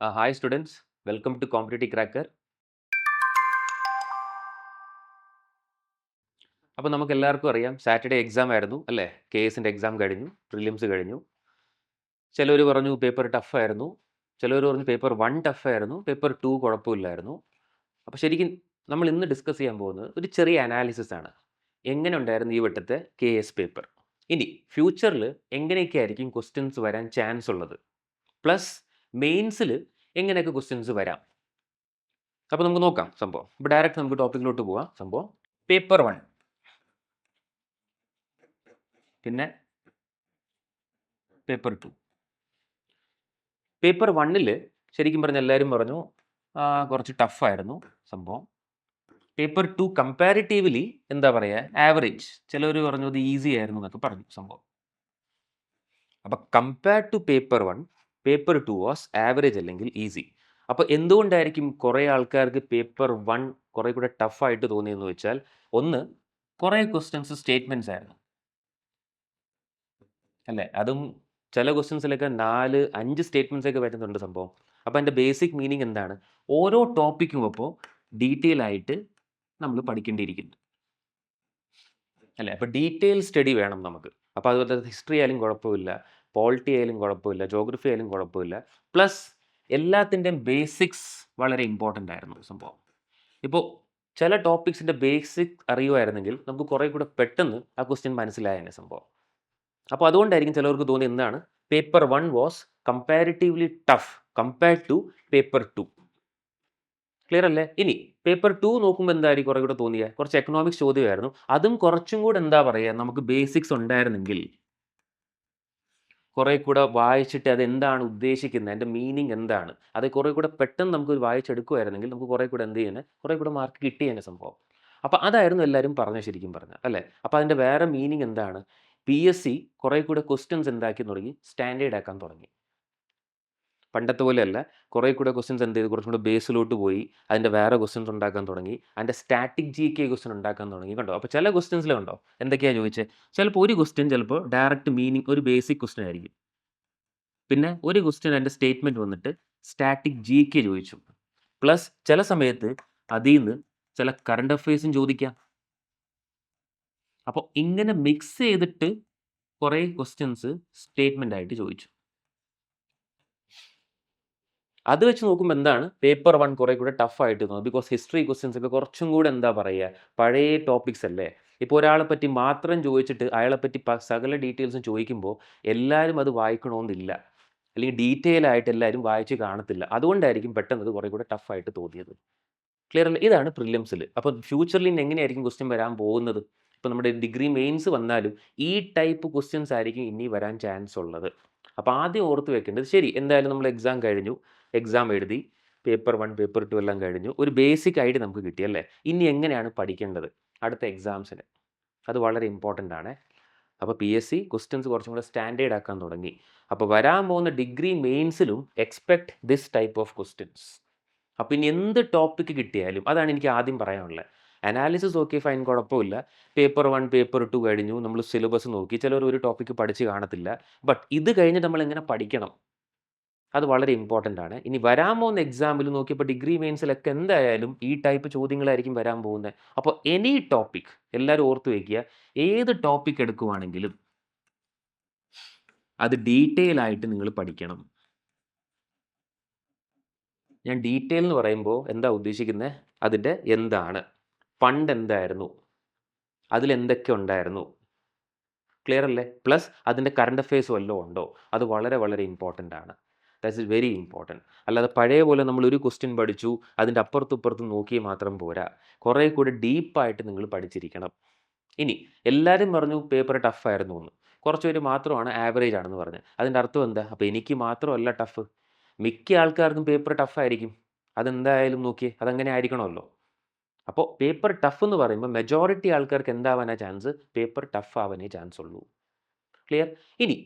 Hi students, welcome to Competitive Cracker. അപ്പോൾ നമുക്ക് എല്ലാവർക്കും അറിയാം സാറ്റർഡേ എക്സാം ആയിരുന്നു അല്ലേ? KSൻ്റെ എക്സാം കഴിഞ്ഞു, പ്രിലിംസ് കഴിഞ്ഞു. ചിലർ പറഞ്ഞു പേപ്പർ ടഫ് ആയിരുന്നു, ചിലർ പറഞ്ഞു പേപ്പർ 1 ടഫ് ആയിരുന്നു, പേപ്പർ 2 കുഴപ്പമില്ലായിരുന്നു. അപ്പോൾ ശരിക്കും നമ്മൾ ഇന്ന് ഡിസ്കസ് ചെയ്യാൻ പോകുന്നത് ഒരു ചെറിയ അനാലിസിസ് ആണ്. എങ്ങനെ ഉണ്ടായിരുന്നു ഈ വട്ടത്തെ KS പേപ്പർ? ഇനി ഫ്യൂച്ചറിൽ എങ്ങനെയൊക്കെ ആയിരിക്കും ക്വസ്റ്റ്യൻസ് വരാൻ ചാൻസ് ഉള്ളത്? പ്ലസ് മെയിൻസിൽ എങ്ങനെയൊക്കെ ക്വസ്റ്റ്യൻസ് വരാം? അപ്പോൾ നമുക്ക് നോക്കാം സംഭവം. ഇപ്പോൾ ഡയറക്റ്റ് നമുക്ക് ടോപ്പിക്കിലോട്ട് പോകാം. സംഭവം പേപ്പർ 1 പിന്നെ പേപ്പർ 2. പേപ്പർ 1 ശരിക്കും പറഞ്ഞാൽ എല്ലാവരും പറഞ്ഞു കുറച്ച് ടഫായിരുന്നു സംഭവം. പേപ്പർ 2 കമ്പാരിറ്റീവ്ലി എന്താ പറയുക, ആവറേജ്. ചിലർ പറഞ്ഞു അത് ഈസി ആയിരുന്നു എന്നൊക്കെ പറഞ്ഞു സംഭവം. അപ്പോൾ compared to paper 1, paper 2 was average അല്ലെങ്കിൽ ഈസി. അപ്പോൾ എന്തുകൊണ്ടായിരിക്കും കുറേ ആൾക്കാർക്ക് പേപ്പർ 1 കുറേ കൂടെ ടഫായിട്ട് തോന്നിയെന്ന് വെച്ചാൽ, ഒന്ന്, കുറേ ക്വസ്റ്റ്യൻസ് സ്റ്റേറ്റ്മെൻറ്റ്സ് ആയിരുന്നു അല്ലേ? അതും ചില ക്വസ്റ്റ്യൻസിലൊക്കെ 4-5 സ്റ്റേറ്റ്മെൻറ്റ്സ് ഒക്കെ വരുന്നുണ്ട് സംഭവം. അപ്പോൾ അതിൻ്റെ ബേസിക് മീനിങ് എന്താണ്? ഓരോ ടോപ്പിക്കും അപ്പോൾ ഡീറ്റെയിൽ ആയിട്ട് നമ്മൾ പഠിക്കേണ്ടിയിരിക്കുന്നു അല്ലേ? അപ്പോൾ ഡീറ്റെയിൽ സ്റ്റഡി വേണം നമുക്ക്. അപ്പോൾ അതുപോലെ ഹിസ്റ്ററി ആയാലും കുഴപ്പമില്ല, പോളിറ്റി ആയാലും കുഴപ്പമില്ല, ജോഗ്രഫി ആയാലും കുഴപ്പമില്ല. പ്ലസ് എല്ലാത്തിൻ്റെയും ബേസിക്സ് വളരെ ഇമ്പോർട്ടൻ്റ് ആയിരുന്നു സംഭവം. ഇപ്പോൾ ചില ടോപ്പിക്സിൻ്റെ ബേസിക് അറിയുമായിരുന്നെങ്കിൽ നമുക്ക് കുറേ കൂടെ പെട്ടെന്ന് ആ ക്വസ്റ്റ്യൻ മനസ്സിലായേനെ സംഭവം. അപ്പോൾ അതുകൊണ്ടായിരിക്കും ചിലവർക്ക് തോന്നി എന്താണ് paper 1 was comparatively tough compared to paper 2. Clear അല്ലേ? ഇനി പേപ്പർ 2 നോക്കുമ്പോൾ എന്തായിരിക്കും കുറേ കൂടെ തോന്നിയ കുറച്ച് എക്കണോമിക്സ് ചോദ്യമായിരുന്നു. അതും കുറച്ചും കൂടെ എന്താ പറയുക, നമുക്ക് ബേസിക്സ് ഉണ്ടായിരുന്നെങ്കിൽ കുറേ കൂടെ വായിച്ചിട്ട് അതെന്താണ് ഉദ്ദേശിക്കുന്നത്, അതിൻ്റെ മീനിങ് എന്താണ്, അത് കുറേ കൂടെ പെട്ടെന്ന് നമുക്ക് വായിച്ചെടുക്കുമായിരുന്നെങ്കിൽ നമുക്ക് കുറേ കൂടെ എന്ത് ചെയ്യുന്നത്, കുറേ കൂടെ മാർക്ക് കിട്ടിയേനെ സംഭവം. അപ്പോൾ അതായിരുന്നു എല്ലാവരും പറഞ്ഞത് ശരിക്കും പറഞ്ഞാൽ അല്ലേ? അപ്പോൾ അതിൻ്റെ വേറെ മീനിങ് എന്താണ്? PSC കുറേ കൂടെ ക്വസ്റ്റ്യൻസ് എന്താക്കി തുടങ്ങി, സ്റ്റാൻഡേർഡ് ആക്കാൻ തുടങ്ങി. പണ്ടത്തെ പോലെയല്ല, കുറേ കൂടെ ക്വസ്റ്റ്യൻസ് എന്ത് ചെയ്തു, കുറച്ചും കൂടെ ബേസിലോട്ട് പോയി അതിൻ്റെ വേറെ ക്വസ്റ്റ്യൻസ് ഉണ്ടാക്കാൻ തുടങ്ങി, അതിൻ്റെ സ്റ്റാറ്റിക് GK ക്വസ്റ്റ്യൻ ഉണ്ടാക്കാൻ തുടങ്ങി. കണ്ടോ? അപ്പോൾ ചില ക്വസ്റ്റ്യൻസിലുണ്ടോ എന്തൊക്കെയാണ് ചോദിച്ചത്? ചിലപ്പോൾ ഒരു ക്വസ്റ്റ്യൻ ചിലപ്പോൾ ഡയറക്റ്റ് മീനിങ് ഒരു ബേസിക് ക്വസ്റ്റ്യൻ ആയിരിക്കും. പിന്നെ ഒരു ക്വസ്റ്റ്യൻ അതിൻ്റെ സ്റ്റേറ്റ്മെൻറ്റ് വന്നിട്ട് സ്റ്റാറ്റിക് GK ചോദിച്ചു. പ്ലസ് ചില സമയത്ത് അതിൽ നിന്ന് ചില കറണ്ട് അഫയേഴ്സും ചോദിക്കാം. അപ്പോൾ ഇങ്ങനെ മിക്സ് ചെയ്തിട്ട് കുറേ ക്വസ്റ്റ്യൻസ് സ്റ്റേറ്റ്മെൻ്റ് ആയിട്ട് ചോദിച്ചു. അത് വെച്ച് നോക്കുമ്പോൾ എന്താണ് പേപ്പർ 1 കുറേ കൂടെ ടഫായിട്ട് തോന്നുന്നത്. ബിക്കോസ് ഹിസ്റ്ററി ക്വസ്റ്റ്യൻസ് ഒക്കെ കുറച്ചും കൂടെ എന്താ പറയുക, പഴയ ടോപ്പിക്സ് അല്ലേ? ഇപ്പോൾ ഒരാളെ പറ്റി മാത്രം ചോദിച്ചിട്ട് അയാളെപ്പറ്റി സകല ഡീറ്റെയിൽസും ചോദിക്കുമ്പോൾ എല്ലാവരും അത് വായിക്കണമെന്നില്ല, അല്ലെങ്കിൽ ഡീറ്റെയിൽ ആയിട്ട് എല്ലാവരും വായിച്ച് കാണത്തില്ല. അതുകൊണ്ടായിരിക്കും പെട്ടെന്ന് അത് കുറേ കൂടെ ടഫായിട്ട് തോന്നിയത്. ക്ലിയർ അല്ലേ? ഇതാണ് പ്രിലിംസിൽ. അപ്പോൾ ഫ്യൂച്ചറിൽ ഇനി എങ്ങനെയായിരിക്കും ക്വസ്റ്റ്യൻ വരാൻ പോകുന്നത്? ഇപ്പോൾ നമ്മുടെ ഡിഗ്രി മെയിൻസ് വന്നാലും ഈ ടൈപ്പ് ക്വസ്റ്റ്യൻസ് ആയിരിക്കും ഇനി വരാൻ ചാൻസ് ഉള്ളത്. അപ്പോൾ ആദ്യം ഓർത്ത് വെക്കേണ്ടത്, ശരി എന്തായാലും നമ്മൾ എക്സാം കഴിഞ്ഞു, എക്സാം എഴുതി, പേപ്പർ 1 പേപ്പർ 2 എല്ലാം കഴിഞ്ഞു, ഒരു ബേസിക് ഐഡിയ നമുക്ക് കിട്ടി അല്ലേ? ഇനി എങ്ങനെയാണ് പഠിക്കേണ്ടത് അടുത്ത എക്സാംസിന്? അത് വളരെ ഇമ്പോർട്ടൻ്റ് ആണ്. അപ്പോൾ PSC ക്വസ്റ്റ്യൻസ് കുറച്ചും കൂടെ സ്റ്റാൻഡേർഡ് ആക്കാൻ തുടങ്ങി. അപ്പോൾ വരാൻ പോകുന്ന ഡിഗ്രി മെയിൻസിലും expect this type of questions. അപ്പോൾ ഇനി എന്ത് ടോപ്പിക്ക് കിട്ടിയാലും, അതാണ് എനിക്ക് ആദ്യം പറയാനുള്ളത്. അനാലിസിസ് ഓക്കെ, ഫൈൻ, കുഴപ്പമില്ല. പേപ്പർ 1 പേപ്പർ 2 കഴിഞ്ഞു, നമ്മൾ സിലബസ് നോക്കി, ചിലർ ഒരു ടോപ്പിക്ക് പഠിച്ച് കാണത്തില്ല. ബട്ട് ഇത് കഴിഞ്ഞ് നമ്മൾ എങ്ങനെ പഠിക്കണം, അത് വളരെ ഇമ്പോർട്ടൻ്റ് ആണ്. ഇനി വരാൻ പോകുന്ന എക്സാമിൽ നോക്കിയപ്പോൾ ഡിഗ്രി മെയിൻസിലൊക്കെ എന്തായാലും ഈ ടൈപ്പ് ചോദ്യങ്ങളായിരിക്കും വരാൻ പോകുന്നത്. അപ്പോൾ എനി ടോപ്പിക് എല്ലാവരും ഓർത്ത് വയ്ക്കുക, ഏത് ടോപ്പിക് എടുക്കുവാണെങ്കിലും അത് ഡീറ്റെയിൽ ആയിട്ട് നിങ്ങൾ പഠിക്കണം. ഞാൻ ഡീറ്റെയിൽ എന്ന് പറയുമ്പോൾ എന്താ ഉദ്ദേശിക്കുന്നത്, അതിൻ്റെ എന്താണ്, പണ്ട് എന്തായിരുന്നു, അതിലെന്തൊക്കെ ഉണ്ടായിരുന്നു, ക്ലിയർ അല്ലേ? പ്ലസ് അതിൻ്റെ കറണ്ട് അഫയേഴ്സ് വല്ലതും ഉണ്ടോ, അത് വളരെ വളരെ ഇമ്പോർട്ടൻ്റ് ആണ്. That's is very important. അല്ലാതെ പഴയ പോലെ നമ്മൾ ഒരു ക്വസ്റ്റ്യൻ പഠിച്ചു അതിൻ്റെ അപ്പുറത്തും ഇപ്പുറത്തും നോക്കി മാത്രം പോരാ, കുറേ കൂടി ഡീപ്പായിട്ട് നിങ്ങൾ പഠിച്ചിരിക്കണം. ഇനി എല്ലാവരും പറഞ്ഞു പേപ്പർ ടഫായിരുന്നു എന്ന്, കുറച്ച് പേര് മാത്രമാണ് ആവറേജ് ആണെന്ന് പറഞ്ഞത്. അതിൻ്റെ അർത്ഥം എന്താ? അപ്പോൾ എനിക്ക് മാത്രമല്ല ടഫ്, മിക്ക ആൾക്കാർക്കും പേപ്പർ ടഫായിരിക്കും. അതെന്തായാലും നോക്കിയേ, അതങ്ങനെ ആയിരിക്കണമല്ലോ. അപ്പോൾ പേപ്പർ ടഫ് എന്ന് പറയുമ്പോൾ മെജോറിറ്റി ആൾക്കാർക്ക് എന്താവാനാ ചാൻസ്, പേപ്പർ ടഫ് ആവാനേ ചാൻസ് ഉള്ളൂ. ക്ലിയർ? ഇനി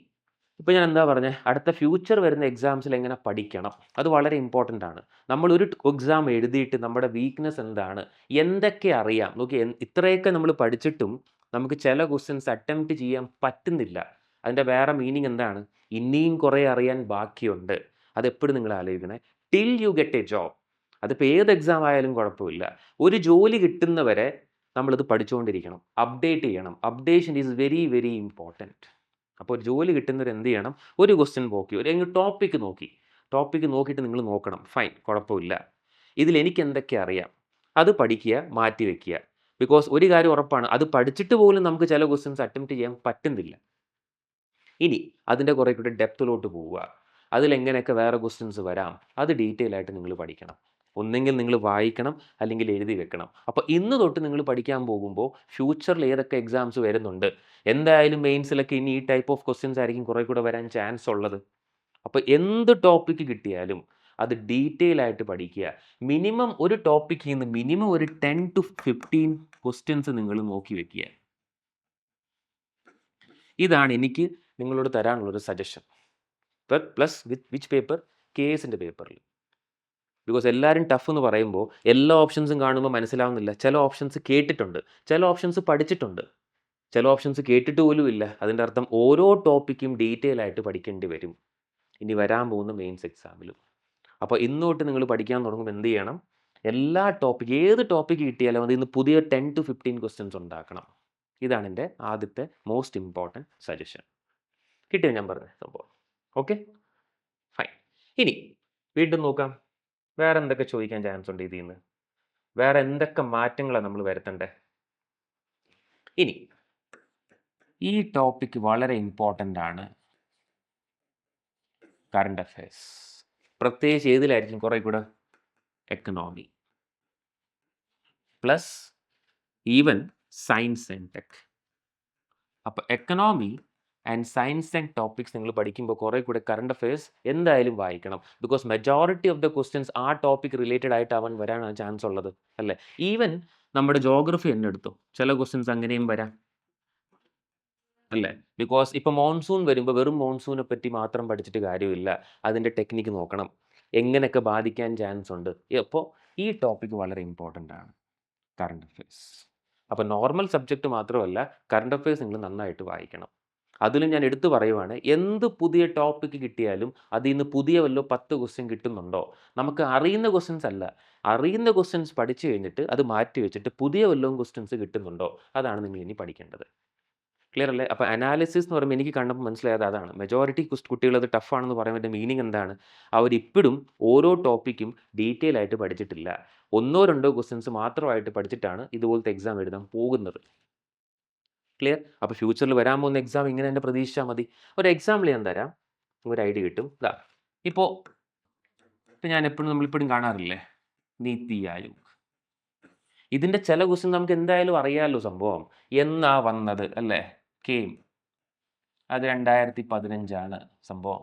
ഇപ്പോൾ ഞാൻ എന്താ പറഞ്ഞത്, അടുത്ത ഫ്യൂച്ചർ വരുന്ന എക്സാംസിൽ എങ്ങനെ പഠിക്കണം, അത് വളരെ ഇമ്പോർട്ടൻ്റ് ആണ്. നമ്മളൊരു എക്സാം എഴുതിയിട്ട് നമ്മുടെ വീക്ക്നെസ് എന്താണ്, എന്തൊക്കെ അറിയാം നോക്കി, ഇത്രയൊക്കെ നമ്മൾ പഠിച്ചിട്ടും നമുക്ക് ചില ക്വസ്റ്റ്യൻസ് അറ്റംപ്റ്റ് ചെയ്യാൻ പറ്റുന്നില്ല. അതിൻ്റെ വേറെ മീനിങ് എന്താണ്, ഇനിയും കുറേ അറിയാൻ ബാക്കിയുണ്ട്. അതെപ്പോഴും നിങ്ങൾ ആലോചിക്കണേ. Till you get a job. അതിപ്പോൾ ഏത് എക്സാം ആയാലും കുഴപ്പമില്ല. ഒരു ജോലി കിട്ടുന്നവരെ നമ്മളിത് പഠിച്ചുകൊണ്ടിരിക്കണം. അപ്ഡേറ്റ് ചെയ്യണം. Updation is very very important. അപ്പോൾ ഒരു ജോലി കിട്ടുന്നവർ എന്ത് ചെയ്യണം? ഒരു ക്വസ്റ്റ്യൻ നോക്കി, ഒരു ടോപ്പിക്ക് നോക്കിയിട്ട് നിങ്ങൾ നോക്കണം. ഫൈൻ, കുഴപ്പമില്ല. ഇതിൽ എനിക്ക് എന്തൊക്കെ അറിയാം അത് പഠിക്കുക, മാറ്റി വയ്ക്കുക. ബിക്കോസ് ഒരു കാര്യം ഉറപ്പാണ്, അത് പഠിച്ചിട്ട് പോലും നമുക്ക് ചില ക്വസ്റ്റ്യൻസ് അറ്റംപ്റ്റ് ചെയ്യാൻ പറ്റുന്നില്ല. ഇനി അതിൻ്റെ കുറേ കൂടി ഡെപ്തിലോട്ട് പോവുക. അതിലെങ്ങനെയൊക്കെ വേറെ ക്വസ്റ്റ്യൻസ് വരാം, അത് ഡീറ്റെയിൽ ആയിട്ട് നിങ്ങൾ പഠിക്കണം. ഒന്നെങ്കിൽ നിങ്ങൾ വായിക്കണം, അല്ലെങ്കിൽ എഴുതി വെക്കണം. അപ്പോൾ ഇന്ന് തൊട്ട് നിങ്ങൾ പഠിക്കാൻ പോകുമ്പോൾ ഫ്യൂച്ചറിൽ ഏതൊക്കെ എക്സാംസ് വരുന്നുണ്ട്, എന്തായാലും മെയിൻസിലൊക്കെ ഇനി ഈ ടൈപ്പ് ഓഫ് ക്വസ്റ്റ്യൻസ് ആയിരിക്കും കുറേ കൂടെ വരാൻ ചാൻസ് ഉള്ളത്. അപ്പോൾ എന്ത് ടോപ്പിക്ക് കിട്ടിയാലും അത് ഡീറ്റെയിൽ ആയിട്ട് പഠിക്കുക. മിനിമം ഒരു ടോപ്പിക്കിൽ നിന്ന് മിനിമം ഒരു 10 to 15 ക്വസ്റ്റ്യൻസ് നിങ്ങൾ നോക്കി വെക്കുക. ഇതാണ് എനിക്ക് നിങ്ങളോട് തരാനുള്ളൊരു suggestion. Plus with which paper? KSൻ്റെ പേപ്പറിൽ. ബിക്കോസ് എല്ലാവരും ടഫ് എന്ന് പറയുമ്പോൾ എല്ലാ ഓപ്ഷൻസും കാണുമ്പോൾ മനസ്സിലാവുന്നില്ല. ചില ഓപ്ഷൻസ് കേട്ടിട്ടുണ്ട്, ചില ഓപ്ഷൻസ് പഠിച്ചിട്ടുണ്ട്, ചില ഓപ്ഷൻസ് കേട്ടിട്ട് പോലും ഇല്ല. അതിൻ്റെ അർത്ഥം ഓരോ ടോപ്പിക്കും ഡീറ്റെയിൽ ആയിട്ട് പഠിക്കേണ്ടി വരും ഇനി വരാൻ പോകുന്ന മെയിൻസ് എക്സാമിലും. അപ്പോൾ ഇന്നോട്ട് നിങ്ങൾ പഠിക്കാൻ തുടങ്ങുമ്പോൾ എന്ത് ചെയ്യണം? എല്ലാ ടോപ്പിക്ക്, ഏത് ടോപ്പിക്ക് കിട്ടിയാലും അതിൽ നിന്ന് പുതിയ 10 to 15 ക്വസ്റ്റ്യൻസ് ഉണ്ടാക്കണം. ഇതാണ് എൻ്റെ ആദ്യത്തെ മോസ്റ്റ് ഇമ്പോർട്ടൻറ്റ് സജഷൻ. കിട്ടിയോ ഞാൻ പറഞ്ഞ സംഭവം? Okay, fine. ഇനി വീണ്ടും നോക്കാം, വേറെ എന്തൊക്കെ ചോദിക്കാൻ ചാൻസ് ഉണ്ട് ഇതിൽ നിന്ന്, വേറെ എന്തൊക്കെ മാറ്റങ്ങളാണ് നമ്മൾ വരുത്തണ്ടേ. ഇനി ഈ ടോപ്പിക്ക് വളരെ ഇമ്പോർട്ടൻ്റ് ആണ്, കറണ്ട് അഫയേഴ്സ്. പ്രത്യേകിച്ച് ഏതിലായിരിക്കും കുറേ കൂടെ? Economy plus even science and tech. അപ്പോൾ economy and science and topics നിങ്ങൾ പഠിക്കുമ്പോൾ കുറേ കൂടെ കറണ്ട് അഫയേഴ്സ് എന്തായാലും വായിക്കണം. Because majority of the questions ആ ടോപ്പിക് റിലേറ്റഡ് ആയിട്ട് അവൻ വരാനാണ് ചാൻസ് ഉള്ളത്, അല്ലേ? ഈവൻ നമ്മുടെ ജോഗ്രഫി തന്നെ എടുത്തു, ചില ക്വസ്റ്റ്യൻസ് അങ്ങനെയും വരാം, അല്ലേ? ബിക്കോസ് ഇപ്പോൾ മോൺസൂൺ വരുമ്പോൾ വെറും മോൺസൂനെ പറ്റി മാത്രം പഠിച്ചിട്ട് കാര്യമില്ല, അതിൻ്റെ ടെക്നിക്ക് നോക്കണം, എങ്ങനെയൊക്കെ ബാധിക്കാൻ ചാൻസ് ഉണ്ട്. അപ്പോൾ ഈ ടോപ്പിക്ക് വളരെ ഇമ്പോർട്ടൻ്റ് ആണ്, കറണ്ട് അഫയേഴ്സ്. അപ്പോൾ നോർമൽ സബ്ജക്റ്റ് മാത്രമല്ല, കറണ്ട് അഫയേഴ്സ് നിങ്ങൾ നന്നായിട്ട് വായിക്കണം. അതിലും ഞാൻ എടുത്തു പറയുവാണ്, എന്ത് പുതിയ ടോപ്പിക്ക് കിട്ടിയാലും അതിൽ നിന്ന് പുതിയ വല്ലോ 10 ക്വസ്റ്റ്യൻ കിട്ടുന്നുണ്ടോ? നമുക്ക് അറിയുന്ന ക്വസ്റ്റ്യൻസ് അല്ല, അറിയുന്ന ക്വസ്റ്റ്യൻസ് പഠിച്ചു കഴിഞ്ഞിട്ട് അത് മാറ്റി വെച്ചിട്ട് പുതിയ വല്ലതും ക്വസ്റ്റ്യൻസ് കിട്ടുന്നുണ്ടോ? അതാണ് നിങ്ങൾ ഇനി പഠിക്കേണ്ടത്. ക്ലിയർ അല്ലേ? അപ്പോൾ അനാലിസിസ് എന്ന് പറയുമ്പോൾ എനിക്ക് കണ്ടപ്പോൾ മനസ്സിലായത് അതാണ്. മെജോറിറ്റി കുട്ടികൾ അത് ടഫാണെന്ന് പറയുന്നതിൻ്റെ മീനിങ് എന്താണ്? അവരിപ്പോഴും ഓരോ ടോപ്പിക്കും ഡീറ്റെയിൽ ആയിട്ട് പഠിച്ചിട്ടില്ല. 1-2 ക്വസ്റ്റ്യൻസ് മാത്രമായിട്ട് പഠിച്ചിട്ടാണ് ഇതുപോലത്തെ എക്സാം എഴുതാൻ പോകുന്നത്. ക്ലിയർ? അപ്പോൾ ഫ്യൂച്ചറിൽ വരാൻ പോകുന്ന എക്സാം ഇങ്ങനെ തന്നെ പ്രതീക്ഷിച്ചാൽ മതി. ഒരു എക്സാമ്പിൾ ഞാൻ തരാം, ഒരു ഐഡിയ കിട്ടും. ഇപ്പോൾ ഞാൻ നമ്മളിപ്പോഴും കാണാറില്ലേ നീതി ആയോഗ്. ഇതിൻ്റെ ചില ക്വസ്റ്റ്യൻ നമുക്ക് എന്തായാലും അറിയാമല്ലോ സംഭവം. എന്നാ വന്നത്, അല്ലേ? കെയിം. അത് 2015 സംഭവം.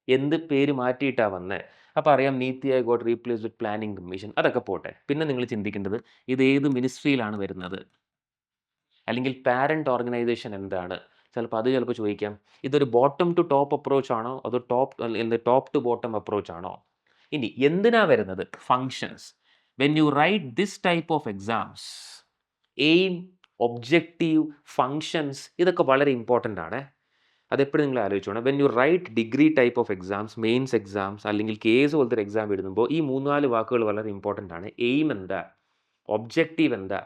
എന്ത് പേര് മാറ്റിയിട്ടാണ് വന്നത്? അപ്പോൾ അറിയാം നീതി ആയോഗ് ഗോട്ട് റീപ്ലേസ് വിത്ത് പ്ലാനിംഗ് കമ്മീഷൻ. അതൊക്കെ പോട്ടെ. പിന്നെ നിങ്ങൾ ചിന്തിക്കേണ്ടത് ഇത് ഏത് മിനിസ്ട്രിയിലാണ് വരുന്നത്, അല്ലെങ്കിൽ പാരൻറ്റ് ഓർഗനൈസേഷൻ എന്താണ്? ചിലപ്പോൾ ചോദിക്കാം, ഇതൊരു ബോട്ടം ടു ടോപ്പ് അപ്രോച്ച് ആണോ അതോ ടോപ്പ് ടു ബോട്ടം അപ്രോച്ച് ആണോ? ഇനി എന്തിനാ വരുന്നത്? Functions. When you write this type of exams, aim, objective, functions, ഇതൊക്കെ വളരെ ഇമ്പോർട്ടൻ്റ് ആണ്. അതെപ്പോഴും നിങ്ങൾ ആലോചിച്ചോണം. When you write degree type of exams, mains exams, അല്ലെങ്കിൽ KS പോലത്തെ ഒരു എക്സാം എഴുതുമ്പോൾ ഈ 3-4 വാക്കുകൾ വളരെ ഇമ്പോർട്ടൻ്റ് ആണ്. എയിം എന്താ, ഒബ്ജക്റ്റീവ് എന്താ,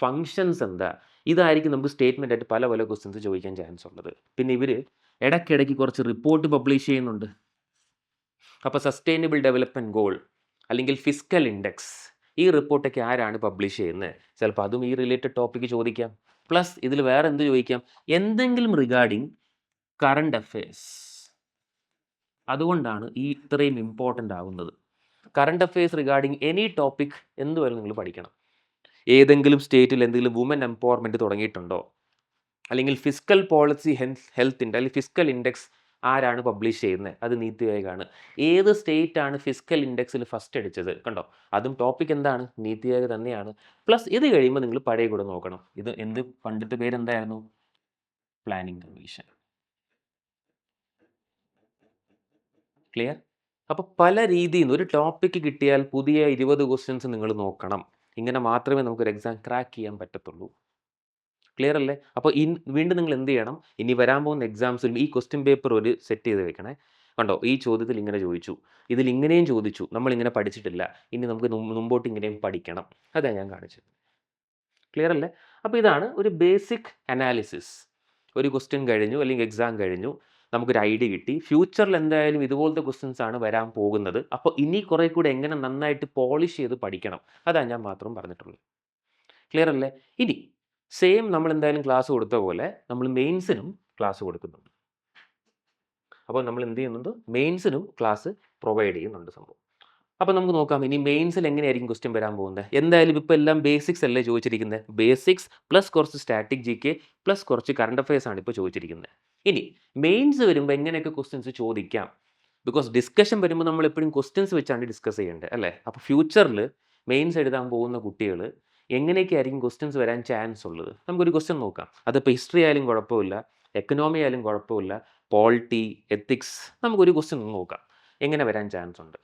ഫങ്ഷൻസ് എന്താ, ഇതായിരിക്കും നമുക്ക് സ്റ്റേറ്റ്മെൻ്റ് ആയിട്ട് പല ക്വസ്റ്റ്യൻസ് ചോദിക്കാൻ ചാൻസ് ഉള്ളത്. പിന്നെ ഇവർ ഇടയ്ക്കിടയ്ക്ക് കുറച്ച് റിപ്പോർട്ട് പബ്ലിഷ് ചെയ്യുന്നുണ്ട്. അപ്പോൾ സസ്റ്റൈനബിൾ ഡെവലപ്മെൻറ്റ് ഗോൾ അല്ലെങ്കിൽ ഫിസ്ക്കൽ ഇൻഡെക്സ്, ഈ റിപ്പോർട്ടൊക്കെ ആരാണ് പബ്ലിഷ് ചെയ്യുന്നത്? ചിലപ്പോൾ അതും ഈ റിലേറ്റഡ് ടോപ്പിക്ക് ചോദിക്കാം. പ്ലസ് ഇതിൽ വേറെ എന്ത് ചോദിക്കാം? എന്തെങ്കിലും റിഗാർഡിങ് കറണ്ട് അഫയേഴ്സ്. അതുകൊണ്ടാണ് ഈ ഇത്രയും ഇമ്പോർട്ടൻ്റ് ആവുന്നത്. Current affairs regarding any topic എന്തുവരെ നിങ്ങൾ പഠിക്കണം. ഏതെങ്കിലും സ്റ്റേറ്റിൽ എന്തെങ്കിലും വുമൻ എംപവർമെൻറ്റ് തുടങ്ങിയിട്ടുണ്ടോ, അല്ലെങ്കിൽ ഫിസ്ക്കൽ പോളിസി ഹെൽത്തിൻ്റെ അല്ലെങ്കിൽ ഫിസ്ക്കൽ ഇൻഡെക്സ് ആരാണ് പബ്ലിഷ് ചെയ്യുന്നത്? അത് നീതി ആയോഗാണ്. ഏത് സ്റ്റേറ്റ് ആണ് ഫിസ്ക്കൽ ഇൻഡെക്സിൽ ഫസ്റ്റ് അടിച്ചത്? കണ്ടോ, അതും ടോപ്പിക് എന്താണ്? നീതി ആയോഗ് തന്നെയാണ്. പ്ലസ് ഇത് കഴിയുമ്പോൾ നിങ്ങൾ പഴയ കൂടെ നോക്കണം. ഇത് എന്ത് പണ്ടത്തെ പേരെന്തായിരുന്നു? Planning commission. ക്ലിയർ? അപ്പോൾ പല രീതിയിൽ നിന്ന് ഒരു ടോപ്പിക്ക് കിട്ടിയാൽ പുതിയ 20 ക്വസ്റ്റ്യൻസ് നിങ്ങൾ നോക്കണം. ഇങ്ങനെ മാത്രമേ നമുക്കൊരു എക്സാം ക്രാക്ക് ചെയ്യാൻ പറ്റത്തുള്ളൂ. ക്ലിയർ അല്ലേ? അപ്പോൾ വീണ്ടും നിങ്ങൾ എന്ത് ചെയ്യണം? ഇനി വരാൻ പോകുന്ന എക്സാംസിലും ഈ ക്വസ്റ്റ്യൻ പേപ്പർ ഒരു സെറ്റ് ചെയ്ത് വെക്കണേ. കണ്ടോ ഈ ചോദ്യത്തിൽ ഇങ്ങനെ ചോദിച്ചു, ഇതിൽ ഇങ്ങനെയും ചോദിച്ചു, നമ്മളിങ്ങനെ പഠിച്ചിട്ടില്ല, ഇനി നമുക്ക് മുമ്പോട്ട് ഇങ്ങനെയും പഠിക്കണം. അതാണ് ഞാൻ കാണിച്ചത്. ക്ലിയർ അല്ലേ? അപ്പോൾ ഇതാണ് ഒരു ബേസിക് അനാലിസിസ്. ഒരു ക്വസ്റ്റ്യൻ കഴിഞ്ഞു അല്ലെങ്കിൽ എക്സാം കഴിഞ്ഞു, നമുക്കൊരു ഐഡിയ കിട്ടി. ഫ്യൂച്ചറിൽ എന്തായാലും ഇതുപോലത്തെ ക്വസ്റ്റ്യൻസ് ആണ് വരാൻ പോകുന്നത്. അപ്പോൾ ഇനി കുറേ കൂടെ എങ്ങനെ നന്നായിട്ട് പോളിഷ് ചെയ്ത് പഠിക്കണം, അതാണ് ഞാൻ മാത്രം പറഞ്ഞിട്ടുള്ളത്. ക്ലിയർ അല്ലേ? ഇനി സെയിം നമ്മൾ എന്തായാലും ക്ലാസ് കൊടുത്ത പോലെ നമ്മൾ മെയിൻസിനും ക്ലാസ് കൊടുക്കുന്നുണ്ട്. അപ്പോൾ നമ്മൾ എന്ത് ചെയ്യുന്നുണ്ട്? മെയിൻസിനും ക്ലാസ് പ്രൊവൈഡ് ചെയ്യുന്നുണ്ട് സംഭവം. അപ്പോൾ നമുക്ക് നോക്കാം ഇനി മെയിൻസിൽ എങ്ങനെയായിരിക്കും ക്വസ്റ്റ്യൻ വരാൻ പോകുന്നത്. എന്തായാലും ഇപ്പോൾ എല്ലാം ബേസിക്സ് അല്ലേ ചോദിച്ചിരിക്കുന്നത്. ബേസിക്സ് പ്ലസ് കുറച്ച് സ്റ്റാറ്റിക് GK പ്ലസ് കുറച്ച് കറണ്ട് അഫയേഴ്സ് ആണ് ഇപ്പോൾ ചോദിച്ചിരിക്കുന്നത്. ഇനി മെയിൻസ് വരുമ്പോൾ എങ്ങനെയൊക്കെ ക്വസ്റ്റ്യൻസ് ചോദിക്കാം? ബിക്കോസ് ഡിസ്കഷൻ വരുമ്പോൾ നമ്മൾ എപ്പോഴും ക്വസ്റ്റ്യൻസ് വെച്ചാണ് ഡിസ്കസ് ചെയ്യേണ്ടത് അല്ലേ? അപ്പോൾ ഫ്യൂച്ചറിൽ മെയിൻസ് എഴുതാൻ പോകുന്ന കുട്ടികൾ എങ്ങനെയൊക്കെ ആയിരിക്കും ക്വസ്റ്റ്യൻസ് വരാൻ ചാൻസ് ഉള്ളത്? നമുക്കൊരു ക്വസ്റ്റ്യൻ നോക്കാം. അതിപ്പോൾ ഹിസ്റ്ററി ആയാലും കുഴപ്പമില്ല, എക്കണോമി ആയാലും കുഴപ്പമില്ല, പോളിറ്റി, എത്തിക്സ്, നമുക്കൊരു ക്വസ്റ്റ്യൻ നോക്കാം എങ്ങനെ വരാൻ ചാൻസ് ഉണ്ട്.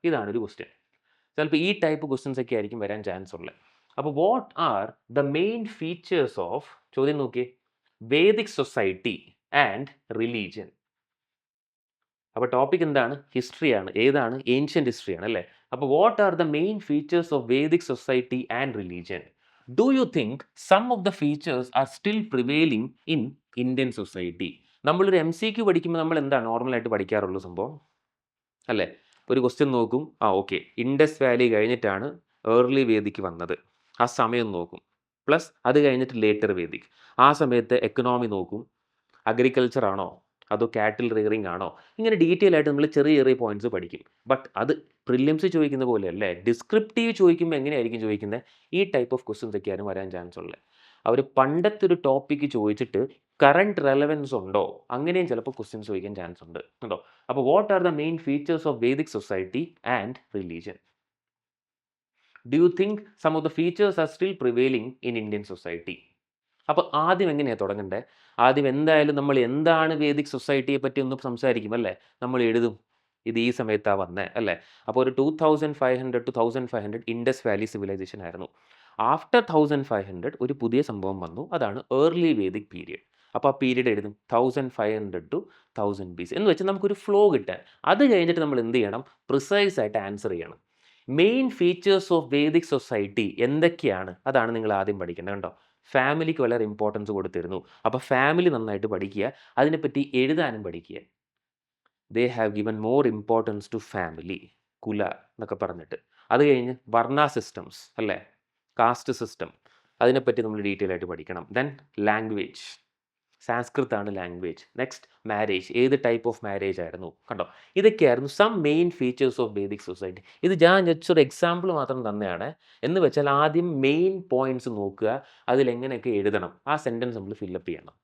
ഇതാണ് ഒരു ക്വസ്റ്റ്യൻ. ചിലപ്പോൾ ഈ ടൈപ്പ് ക്വസ്റ്റ്യൻസ് ഒക്കെ ആയിരിക്കും വരാൻ ചാൻസ് ഉള്ളത്. അപ്പോൾ what are the main features of, ചോദ്യം നോക്കിയേ, വേദിക് സൊസൈറ്റി ആൻഡ് റിലീജിയൻ. അപ്പോൾ ടോപ്പിക് എന്താണ്? ഹിസ്റ്ററിയാണ്. ഏതാണ്? ഏൻഷ്യൻ്റ് ഹിസ്റ്ററിയാണ് അല്ലേ? അപ്പോൾ what are the main features of Vedic society and religion? Do you think some of the features are still prevailing in Indian society? നമ്മളൊരു MCQ പഠിക്കുമ്പോൾ നമ്മൾ എന്താണ് നോർമലായിട്ട് പഠിക്കാറുള്ള സംഭവം അല്ലേ? ഒരു ക്വസ്റ്റ്യൻ നോക്കും, ഓക്കെ, ഇൻഡസ് വാലി കഴിഞ്ഞിട്ടാണ് ഏർലി വേദിക്ക് വന്നത്, ആ സമയം നോക്കും. പ്ലസ് അത് കഴിഞ്ഞിട്ട് ലേറ്റർ വേദിക്, ആ സമയത്ത് എക്കണോമി നോക്കും, അഗ്രികൾച്ചർ ആണോ അതോ കാറ്റിൽ റിയറിംഗ് ആണോ, ഇങ്ങനെ ഡീറ്റെയിൽ ആയിട്ട് നമ്മൾ ചെറിയ ചെറിയ പോയിന്റ്സ് പഠിക്കും. ബട്ട് അത് പ്രിലിംസ് ചോദിക്കുന്ന പോലെ അല്ലേ, ഡിസ്ക്രിപ്റ്റീവ് ചോദിക്കുമ്പോൾ എങ്ങനെയായിരിക്കും ചോദിക്കുന്നത്? ഈ ടൈപ്പ് ഓഫ് ക്വസ്റ്റ്യൻസ് ഒക്കെയാണ് വരാൻ ചാൻസ് ഉള്ളത്. അവർ പണ്ടത്തെ ഒരു ടോപ്പിക്ക് ചോദിച്ചിട്ട് കറണ്ട് റെലവൻസ് ഉണ്ടോ, അങ്ങനെയും ചിലപ്പോൾ ക്വസ്റ്റ്യൻസ് ചോദിക്കാൻ ചാൻസ് ഉണ്ട് കേട്ടോ. അപ്പോൾ what are the main features of Vedic society and religion? Do you think some of the features are still prevailing in Indian society? അപ്പോൾ ആദ്യം എങ്ങനെയാണ് തുടങ്ങേണ്ടത്? ആദ്യം എന്തായാലും നമ്മൾ എന്താണ് വേദിക് സൊസൈറ്റിയെ പറ്റി ഒന്ന് സംസാരിക്കും അല്ലേ? നമ്മൾ എഴുതും ഇത് ഈ സമയത്താണ് വന്നത് അല്ലേ? അപ്പോൾ ഒരു 2500 to 1500 ഇൻഡസ് വാലി സിവിലൈസേഷൻ ആയിരുന്നു. ആഫ്റ്റർ 1500 ഒരു പുതിയ സംഭവം വന്നു, അതാണ് ഏർലി വേദിക് പീരിയഡ്. അപ്പോൾ ആ പീരീഡ് എഴുതും 1500 to 1000 BC എന്ന് വെച്ചാൽ നമുക്കൊരു ഫ്ലോ കിട്ടാൻ. അത് കഴിഞ്ഞിട്ട് നമ്മൾ എന്ത് ചെയ്യണം? പ്രിസൈസ് ആയിട്ട് ആൻസർ ചെയ്യണം. Main features of Vedic society എന്തൊക്കെയാണ്? അതാണ് നിങ്ങൾ ആദ്യം പഠിക്കേണ്ടത് കേട്ടോ. ഫാമിലിക്ക് വളരെ ഇമ്പോർട്ടൻസ് കൊടുത്തിരുന്നു. അപ്പോൾ ഫാമിലി നന്നായിട്ട് പഠിക്കുക, അതിനെപ്പറ്റി എഴുതാനും പഠിക്കുക. They have given more importance to family, കുല എന്നൊക്കെ പറഞ്ഞിട്ട്. അത് കഴിഞ്ഞ് വർണ്ണ സിസ്റ്റംസ് അല്ലേ, കാസ്റ്റ് സിസ്റ്റം, അതിനെപ്പറ്റി നമ്മൾ ഡീറ്റെയിൽ ആയിട്ട് പഠിക്കണം. ദെൻ ലാംഗ്വേജ്, സാൻസ്കൃതാണ് ലാംഗ്വേജ്. നെക്സ്റ്റ് മാരേജ്, ഏത് ടൈപ്പ് ഓഫ് മാരേജ് ആയിരുന്നു, കണ്ടോ? ഇതൊക്കെയായിരുന്നു some main features of Vedic society. ഇത് ഞാൻ ജസ്റ്റ് ഒരു എക്സാമ്പിൾ മാത്രം തന്നെയാണ്. എന്ന് വെച്ചാൽ ആദ്യം മെയിൻ പോയിന്റ്സ് നോക്കുക, അതിലെങ്ങനെയൊക്കെ എഴുതണം, ആ സെൻറ്റൻസ് നമ്മൾ ഫില്ലപ്പ് ചെയ്യണം.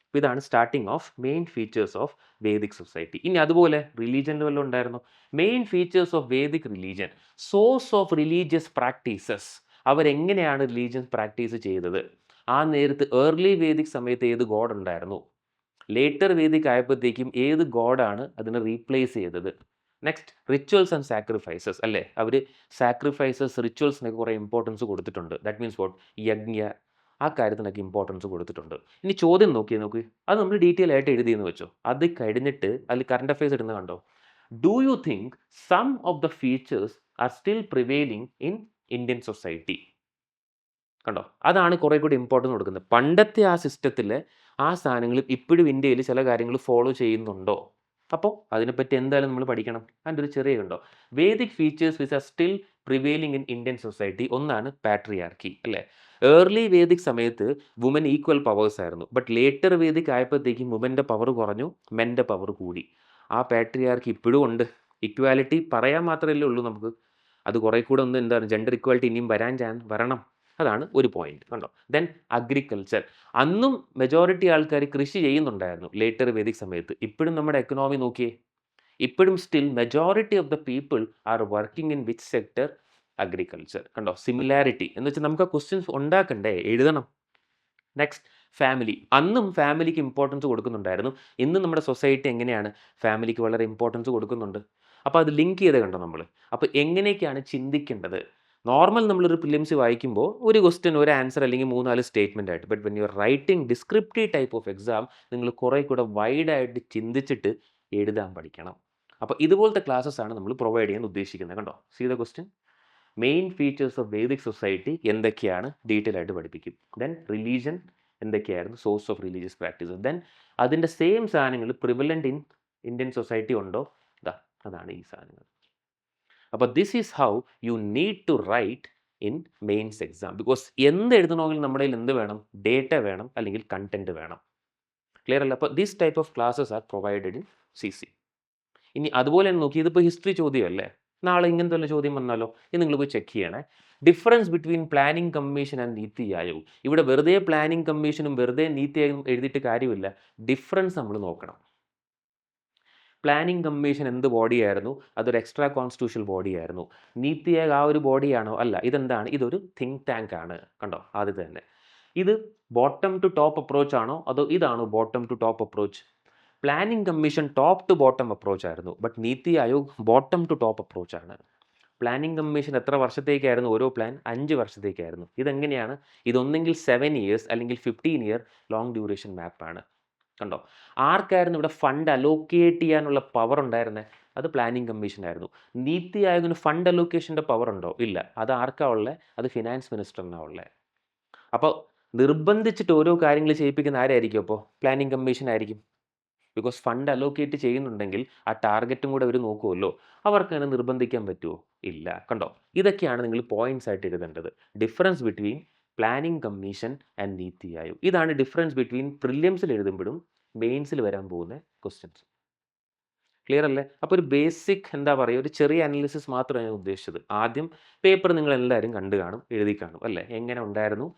അപ്പോൾ ഇതാണ് starting of main features of Vedic society. ഇനി അതുപോലെ റിലീജിയൻ വല്ലതും ഉണ്ടായിരുന്നു. Main features of Vedic religion, source of religious practices, അവരെങ്ങനെയാണ് റിലീജിയസ് പ്രാക്ടീസ് ചെയ്തത്? ആ നേരത്ത് ഏർലി വേദിക് സമയത്ത് ഏത് ഗോഡ് ഉണ്ടായിരുന്നു? ലേറ്റർ വേദിക് ആയപ്പോഴത്തേക്കും ഏത് ഗോഡാണ് അതിനെ റീപ്ലേസ് ചെയ്തത്? നെക്സ്റ്റ് റിച്വൽസ് ആൻഡ് സാക്രിഫൈസസ് അല്ലേ, അവർ സാക്രിഫൈസസ് റിച്വൽസിനൊക്കെ കുറേ ഇമ്പോർട്ടൻസ് കൊടുത്തിട്ടുണ്ട്. ദാറ്റ് മീൻസ് വാട്ട്, യജ്ഞ, ആ കാര്യത്തിനൊക്കെ ഇമ്പോർട്ടൻസ് കൊടുത്തിട്ടുണ്ട്. ഇനി ചോദ്യം നോക്കി അത് നമ്മൾ ഡീറ്റെയിൽ ആയിട്ട് എഴുതിയെന്ന് വെച്ചോ. അത് കഴിഞ്ഞിട്ട് അതിൽ കറണ്ട് അഫയേഴ്സ് ഇടുന്ന കണ്ടോ, do you think some of the features are still prevailing in Indian society? കണ്ടോ, അതാണ് കുറേ കൂടി ഇമ്പോർട്ടൻസ് കൊടുക്കുന്നത്. പണ്ടത്തെ ആ സിസ്റ്റത്തിൽ ആ സാധനങ്ങൾ ഇപ്പോഴും ഇന്ത്യയിൽ ചില കാര്യങ്ങൾ ഫോളോ ചെയ്യുന്നുണ്ടോ? അപ്പോൾ അതിനെപ്പറ്റി എന്തായാലും നമ്മൾ പഠിക്കണം. അതിൻ്റെ ഒരു ചെറിയ കണ്ടോ, Vedic features which are still prevailing in Indian society. ഒന്നാണ് പാട്രിയാർക്കി അല്ലേ. ഏർലി വേദിക് സമയത്ത് വുമൻ ഈക്വൽ പവേഴ്സ് ആയിരുന്നു. ബട്ട് ലേറ്റർ വേദിക് ആയപ്പോഴത്തേക്കും വുമൻ്റെ പവർ കുറഞ്ഞു, മെൻ്റെ പവർ കൂടി. ആ പാട്രിയാർക്കി ഇപ്പോഴും ഉണ്ട്. ഇക്വാലിറ്റി പറയാൻ മാത്രമല്ലേ ഉള്ളൂ നമുക്ക്. അത് കുറേ കൂടെ ഒന്ന് എന്താണ് ജെൻഡർ ഇക്വാലിറ്റി ഇനിയും വരണം. അതാണ് ഒരു പോയിന്റ് കണ്ടോ. ദെൻ അഗ്രികൾച്ചർ, അന്നും മെജോറിറ്റി ആൾക്കാർ കൃഷി ചെയ്യുന്നുണ്ടായിരുന്നു ലേറ്റർ വേദിക് സമയത്ത്. ഇപ്പോഴും നമ്മുടെ എക്കണോമി നോക്കിയേ, ഇപ്പോഴും still majority of the people are working in which sector? Agriculture. കണ്ടോ സിമിലാരിറ്റി എന്ന് വെച്ചാൽ നമുക്ക് ആ ക്വസ്റ്റ്യൻസ് ഉണ്ടാക്കണ്ടേ, എഴുതണം. നെക്സ്റ്റ് ഫാമിലി, അന്നും ഫാമിലിക്ക് ഇമ്പോർട്ടൻസ് കൊടുക്കുന്നുണ്ടായിരുന്നു. ഇന്നും നമ്മുടെ സൊസൈറ്റി എങ്ങനെയാണ്, ഫാമിലിക്ക് വളരെ ഇമ്പോർട്ടൻസ് കൊടുക്കുന്നുണ്ട്. അപ്പോൾ അത് ലിങ്ക് ചെയ്ത് കണ്ടോ നമ്മൾ. അപ്പോൾ എങ്ങനെയൊക്കെയാണ് ചിന്തിക്കേണ്ടത്? നോർമൽ നമ്മളൊരു പ്രിലിംസ് വായിക്കുമ്പോൾ ഒരു ക്വസ്റ്റ്യൻ, ഒരു ആൻസർ അല്ലെങ്കിൽ 3-4 സ്റ്റേറ്റ്മെൻ്റ് ആയിട്ട്. But when you are writing descriptive type of exam, നിങ്ങൾ കുറേ കൂടെ വൈഡായിട്ട് ചിന്തിച്ചിട്ട് എഴുതാൻ പഠിക്കണം. അപ്പോൾ ഇതുപോലത്തെ ക്ലാസ്സസ് ആണ് നമ്മൾ പ്രൊവൈഡ് ചെയ്യാൻ ഉദ്ദേശിക്കുന്നത്. കണ്ടോ, see the question. Main features of Vedic society എന്തൊക്കെയാണ് ഡീറ്റെയിൽ ആയിട്ട് പഠിപ്പിക്കും. ദെൻ റിലീജിയൻ എന്തൊക്കെയായിരുന്നു, source of religious practices. Then അതിൻ്റെ സെയിം സാധനങ്ങൾ പ്രിവലൻ്റ് ഇൻ ഇന്ത്യൻ സൊസൈറ്റി ഉണ്ടോ, അതാണ് ഈ സാധനങ്ങൾ. അപ്പോൾ this is how you need to write in mains exam. Because എന്ത് എഴുതണമെങ്കിലും നമ്മുടെ കയ്യിൽ എന്ത് വേണം, ഡേറ്റ വേണം, അല്ലെങ്കിൽ കണ്ടന്റ് വേണം. ക്ലിയർ അല്ല? അപ്പോൾ this type of classes are provided in CC. ഇനി അതുപോലെ തന്നെ നോക്കി, ഇതിപ്പോൾ ഹിസ്റ്ററി ചോദ്യമല്ലേ, നാളെ ഇങ്ങനത്തെ വല്ല ചോദ്യം വന്നാലോ, ഇത് നിങ്ങൾ പോയി ചെക്ക് ചെയ്യണേ. Difference between planning commission and NITI Aayog. ഇവിടെ വെറുതെ പ്ലാനിംഗ് കമ്മീഷനും വെറുതെ നീതി ആയോഗും എഴുതിയിട്ട് കാര്യമില്ല, ഡിഫറൻസ് നമ്മൾ നോക്കണം. പ്ലാനിംഗ് കമ്മീഷൻ എന്ത് ബോഡിയായിരുന്നു, അതൊരു എക്സ്ട്രാ കോൺസ്റ്റിറ്റ്യൂഷണൽ ബോഡിയായിരുന്നു. നീതി ആയോഗ് ആ ഒരു ബോഡിയാണോ, അല്ല. ഇതെന്താണ്, ഇതൊരു തിങ്ക് ടാങ്ക് ആണ്. കണ്ടോ, ആദ്യത്തെ തന്നെ. ഇത് ബോട്ടം ടു ടോപ്പ് അപ്രോച്ച് ആണോ, അതോ ഇതാണോ bottom to top approach? Planning commission top to bottom approach ആയിരുന്നു, but Niti Aayog bottom to top approach ആണ്. പ്ലാനിംഗ് കമ്മീഷൻ എത്ര വർഷത്തേക്കായിരുന്നു ഓരോ പ്ലാൻ? 5 വർഷത്തേക്കായിരുന്നു. ഇതെങ്ങനെയാണ്? ഇതൊന്നെങ്കിൽ 7 years അല്ലെങ്കിൽ 15 year ലോങ് ഡ്യൂറേഷൻ മാപ്പാണ്. കണ്ടോ, ആർക്കായിരുന്നു ഇവിടെ ഫണ്ട് അലോക്കേറ്റ് ചെയ്യാനുള്ള പവർ ഉണ്ടായിരുന്നത്? അത് പ്ലാനിംഗ് കമ്മീഷൻ ആയിരുന്നു. നീതി ആയോഗിന് ഫണ്ട് അലോക്കേഷൻ്റെ പവർ ഉണ്ടോ? ഇല്ല. അത് ആർക്കാ ഉള്ളത്? അത് ഫിനാൻസ് മിനിസ്റ്ററിനാണ് ഉള്ളത്. അപ്പോൾ നിർബന്ധിച്ചിട്ട് ഓരോ കാര്യങ്ങൾ ചെയ്യിപ്പിക്കുന്ന ആരായിരിക്കും? അപ്പോൾ പ്ലാനിംഗ് കമ്മീഷൻ ആയിരിക്കും. ബിക്കോസ് ഫണ്ട് അലോക്കേറ്റ് ചെയ്യുന്നുണ്ടെങ്കിൽ ആ ടാർഗറ്റും കൂടെ അവർ നോക്കുമല്ലോ. അവർക്ക് അങ്ങനെ നിർബന്ധിക്കാൻ പറ്റുമോ? ഇല്ല. കണ്ടോ, ഇതൊക്കെയാണ് നിങ്ങൾ പോയിന്റ്സ് ആയിട്ട് എഴുതേണ്ടത്. Difference between planning commission and NITI Aayog. ഇതാണ് ഡിഫറൻസ് ബിറ്റ്വീൻ പ്രിലിംസിൽ എഴുതുമ്പോഴും മെയിൻസിൽ വരാൻ പോകുന്ന ക്വസ്റ്റ്യൻസ്. ക്ലിയർ അല്ലേ? അപ്പോൾ ഒരു ബേസിക് എന്താ പറയുക, ഒരു ചെറിയ അനാലിസിസ് മാത്രമാണ് ഞാൻ ഉദ്ദേശിച്ചത്. ആദ്യം പേപ്പർ നിങ്ങൾ എല്ലാവരും കണ്ടു കാണും, എഴുതി കാണും അല്ലേ? എങ്ങനെ ഉണ്ടായിരുന്നു?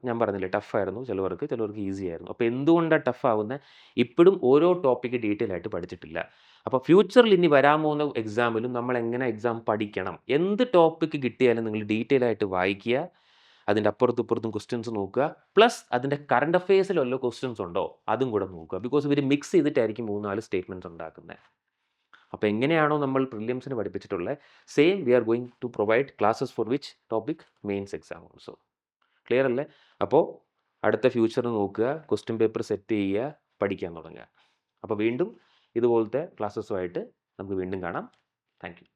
ഞാൻ പറഞ്ഞില്ലേ, ടഫായിരുന്നു ചിലവർക്ക് ഈസി ആയിരുന്നു. അപ്പോൾ എന്തുകൊണ്ടാണ് ടഫ് ആവുന്നത്? ഇപ്പോഴും ഓരോ ടോപ്പിക്ക് ഡീറ്റെയിൽ ആയിട്ട് പഠിച്ചിട്ടില്ല. അപ്പോൾ ഫ്യൂച്ചറിൽ ഇനി വരാൻ പോകുന്ന എക്സാമിലും നമ്മൾ എങ്ങനെ എക്സാം പഠിക്കണം, എന്ത് ടോപ്പിക്ക് കിട്ടിയാലും നിങ്ങൾ ഡീറ്റെയിൽ ആയിട്ട് വായിക്കുക, അതിൻ്റെ അപ്പുറത്തും ഇപ്പുറത്തും ക്വസ്റ്റ്യൻസ് നോക്കുക, പ്ലസ് അതിൻ്റെ കറണ്ട് അഫയേഴ്സിൽ വല്ല ക്വസ്റ്റ്യൻസ് ഉണ്ടോ അതും കൂടെ നോക്കുക. ബിക്കോസ് ഇവർ മിക്സ് ചെയ്തിട്ടായിരിക്കും 3-4 സ്റ്റേറ്റ്മെൻറ്റ്സ് ഉണ്ടാക്കുന്നത്. അപ്പോൾ എങ്ങനെയാണോ നമ്മൾ പ്രിലിംസിന് പഠിപ്പിച്ചിട്ടുള്ളത്, same we are going to provide classes for which topic? Mains exam also. Clear അല്ലേ? അപ്പോൾ അടുത്ത ഫ്യൂച്ചറിൽ നോക്കുക, ക്വസ്റ്റ്യൻ പേപ്പർ സെറ്റ് ചെയ്യുക, പഠിക്കാൻ തുടങ്ങുക. അപ്പോൾ വീണ്ടും ഇതുപോലത്തെ ക്ലാസ്സസുമായിട്ട് നമുക്ക് വീണ്ടും കാണാം. Thank you.